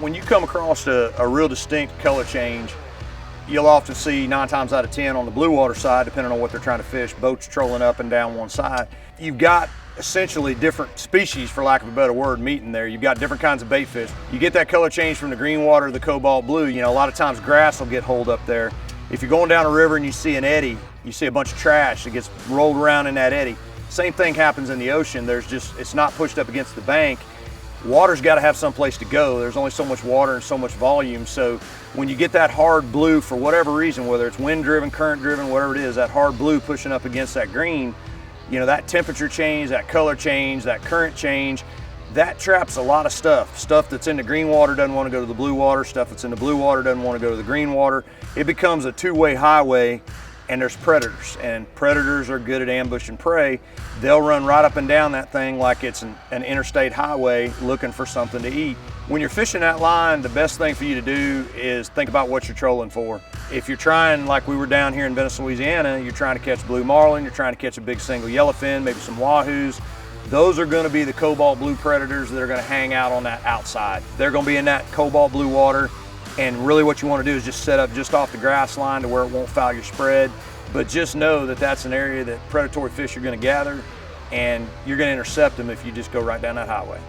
when you come across a real distinct color change, you'll often see 9 times out of 10 on the blue water side, depending on what they're trying to fish, boats trolling up and down one side. You've got essentially different species, for lack of a better word, meeting there. You've got different kinds of bait fish. You get that color change from the green water to the cobalt blue. You know, a lot of times grass will get holed up there. If you're going down a river and you see an eddy, you see a bunch of trash that gets rolled around in that eddy. Same thing happens in the ocean. It's not pushed up against the bank. Water's got to have some place to go. There's only so much water and so much volume. So when you get that hard blue, for whatever reason, whether it's wind driven, current driven, whatever it is, that hard blue pushing up against that green, you know, that temperature change, that color change, that current change, that traps a lot of stuff. Stuff that's in the green water doesn't want to go to the blue water. Stuff that's in the blue water doesn't want to go to the green water. It becomes a two-way highway, and there's predators. And predators are good at ambush and prey. They'll run right up and down that thing like it's an interstate highway looking for something to eat. When you're fishing that line, the best thing for you to do is think about what you're trolling for. If you're trying, like we were down here in Venice, Louisiana, you're trying to catch blue marlin, you're trying to catch a big single yellowfin, maybe some wahoos, those are going to be the cobalt blue predators that are going to hang out on that outside. They're going to be in that cobalt blue water, and really what you want to do is just set up just off the grass line to where it won't foul your spread. But just know that that's an area that predatory fish are going to gather, and you're going to intercept them if you just go right down that highway.